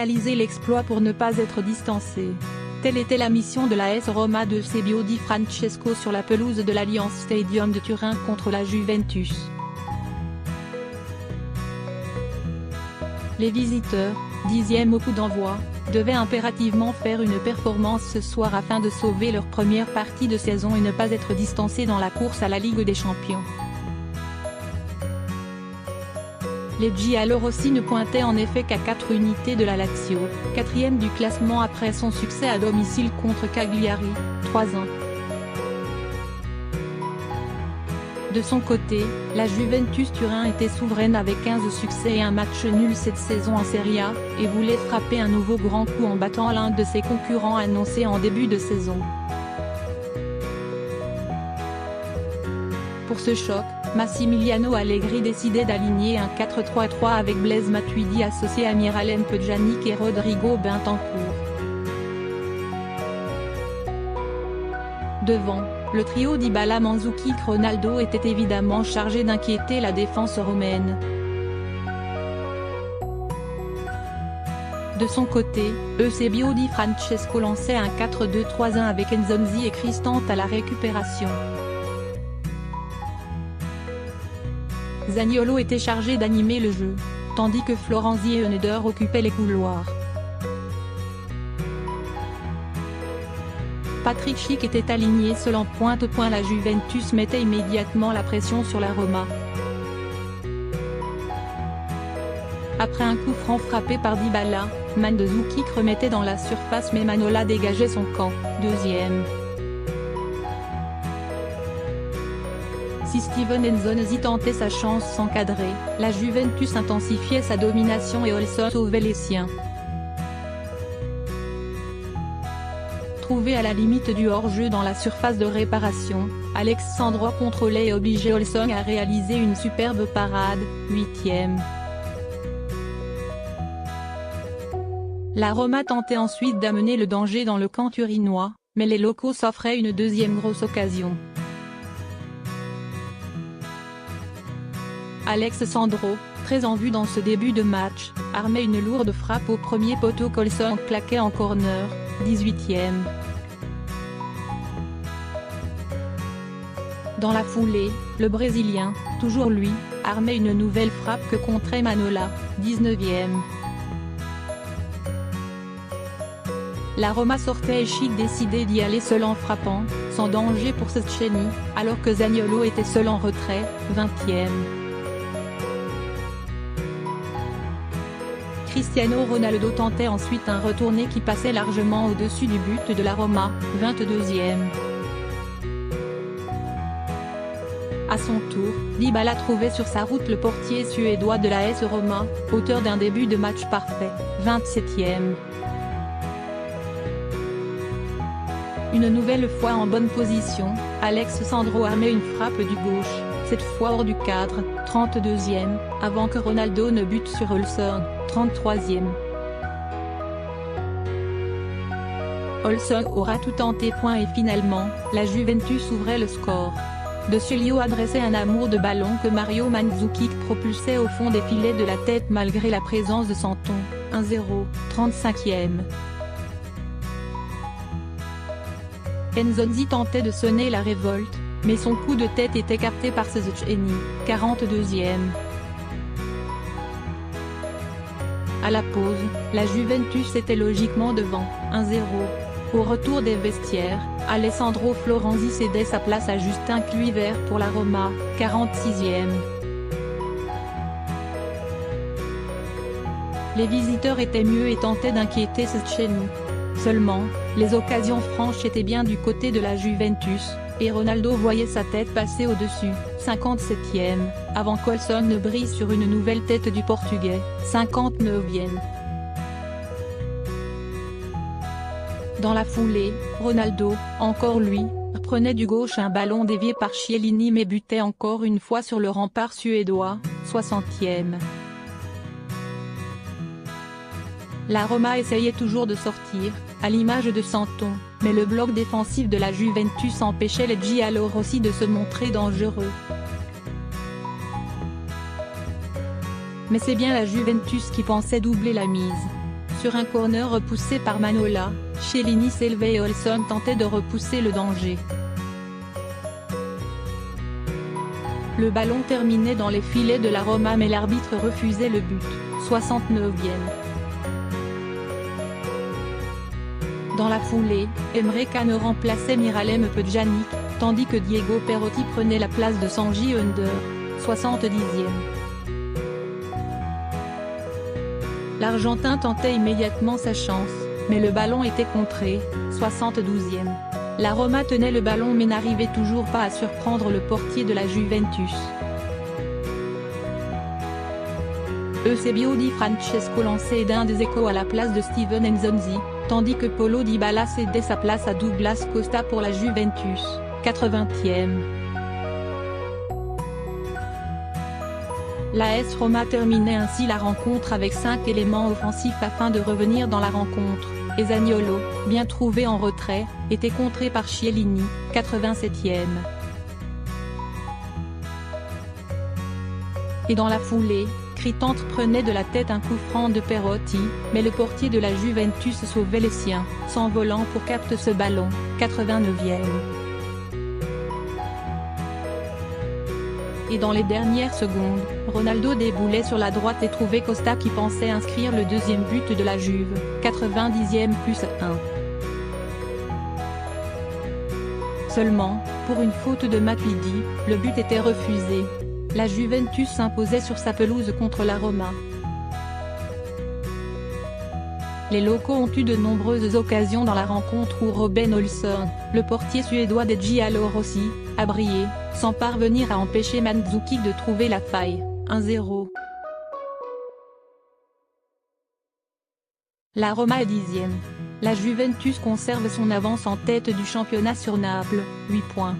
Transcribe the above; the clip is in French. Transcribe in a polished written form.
réaliser l'exploit pour ne pas être distancé. Telle était la mission de l'AS Roma de Eusebio Di Francesco sur la pelouse de l'Allianz Stadium de Turin contre la Juventus. Les visiteurs, 10e au coup d'envoi, devaient impérativement faire une performance ce soir afin de sauver leur première partie de saison et ne pas être distancés dans la course à la Ligue des Champions. Les giallorossi ne pointaient en effet qu'à 4 unités de la Lazio, 4e du classement après son succès à domicile contre Cagliari, 3-1. De son côté, la Juventus Turin était souveraine avec 15 succès et un match nul cette saison en Serie A, et voulait frapper un nouveau grand coup en battant l'un de ses concurrents annoncés en début de saison. Pour ce choc, Massimiliano Allegri décidait d'aligner un 4-3-3 avec Blaise Matuidi associé à Miralem Pjanic et Rodrigo Bentancur. Devant, le trio Dybala, Mandzukic, Ronaldo était évidemment chargé d'inquiéter la défense romaine. De son côté, Eusebio Di Francesco lançait un 4-2-3-1 avec Nzonzi et Cristante à la récupération. Zaniolo était chargé d'animer le jeu, tandis que Florenzi et Eder occupaient les couloirs. Patrick Schick était aligné seul en pointe. La Juventus mettait immédiatement la pression sur la Roma. Après un coup franc frappé par Dybala, Mandzukic remettait dans la surface mais Manola dégageait son camp, 2e. Si Steven Nzonzi tentait sa chance sans cadrer, la Juventus intensifiait sa domination et Olson sauvait les siens. Trouvé à la limite du hors-jeu dans la surface de réparation, Alexandro contrôlait et obligeait Olson à réaliser une superbe parade, 8e. La Roma tentait ensuite d'amener le danger dans le camp turinois, mais les locaux s'offraient une deuxième grosse occasion. Alexandro, très en vue dans ce début de match, armait une lourde frappe au premier poteau qu'Olson claquait en corner, 18e. Dans la foulée, le Brésilien, toujours lui, armait une nouvelle frappe que contrait Manola, 19e. La Roma sortait et Schick décidait d'y aller seul en frappant, sans danger pour Szczęsny, alors que Zaniolo était seul en retrait, 20e. Cristiano Ronaldo tentait ensuite un retourné qui passait largement au-dessus du but de la Roma, 22e. À son tour, Dybala trouvait sur sa route le portier suédois de la AS Roma, auteur d'un début de match parfait, 27e. Une nouvelle fois en bonne position, Alexandro armait une frappe du gauche, cette fois hors du cadre, 32e, avant que Ronaldo ne bute sur Olson, 33e. Olson aura tout tenté. Et finalement, la Juventus ouvrait le score. De Celio adressait un amour de ballon que Mario Mandzukic propulsait au fond des filets de la tête malgré la présence de Santon, 1-0, 35e. Nzonzi tentait de sonner la révolte, mais son coup de tête était capté par Szczęsny, 42e. À la pause, la Juventus était logiquement devant, 1-0. Au retour des vestiaires, Alessandro Florenzi cédait sa place à Justin Kluivert pour la Roma, 46e. Les visiteurs étaient mieux et tentaient d'inquiéter Szczęsny. Seulement, les occasions franches étaient bien du côté de la Juventus, et Ronaldo voyait sa tête passer au-dessus, 57e, avant qu'Olson ne brise sur une nouvelle tête du Portugais, 59e. Dans la foulée, Ronaldo, encore lui, prenait du gauche un ballon dévié par Chiellini mais butait encore une fois sur le rempart suédois, 60e. La Roma essayait toujours de sortir, à l'image de Santon, mais le bloc défensif de la Juventus empêchait les giallorossi de se montrer dangereux. Mais c'est bien la Juventus qui pensait doubler la mise. Sur un corner repoussé par Manola, Chiellini s'élevait et Olson tentait de repousser le danger. Le ballon terminait dans les filets de la Roma mais l'arbitre refusait le but, 69e. Dans la foulée, Emre Can remplaçait Miralem Pjanic, tandis que Diego Perotti prenait la place de Sanji Under, 70e. L'Argentin tentait immédiatement sa chance, mais le ballon était contré, 72e. La Roma tenait le ballon mais n'arrivait toujours pas à surprendre le portier de la Juventus. Eusebio Di Francesco lançait d'un des échos à la place de Steven Nzonzi, tandis que Paulo Dybala cédait sa place à Douglas Costa pour la Juventus, 80e. L'AS Roma terminait ainsi la rencontre avec 5 éléments offensifs afin de revenir dans la rencontre, et Zaniolo, bien trouvé en retrait, était contré par Chiellini, 87e. Et dans la foulée, Cristante prenait de la tête un coup franc de Perotti, mais le portier de la Juventus sauvait les siens, s'envolant pour capter ce ballon, 89e. Et dans les dernières secondes, Ronaldo déboulait sur la droite et trouvait Costa qui pensait inscrire le deuxième but de la Juve, 90e plus 1. Seulement, pour une faute de Matuidi, le but était refusé. La Juventus s'imposait sur sa pelouse contre la Roma. Les locaux ont eu de nombreuses occasions dans la rencontre où Robin Olsson, le portier suédois des Giallorossi, a brillé, sans parvenir à empêcher Mandzukic de trouver la faille, 1-0. La Roma est 10e. La Juventus conserve son avance en tête du championnat sur Naples, 8 points.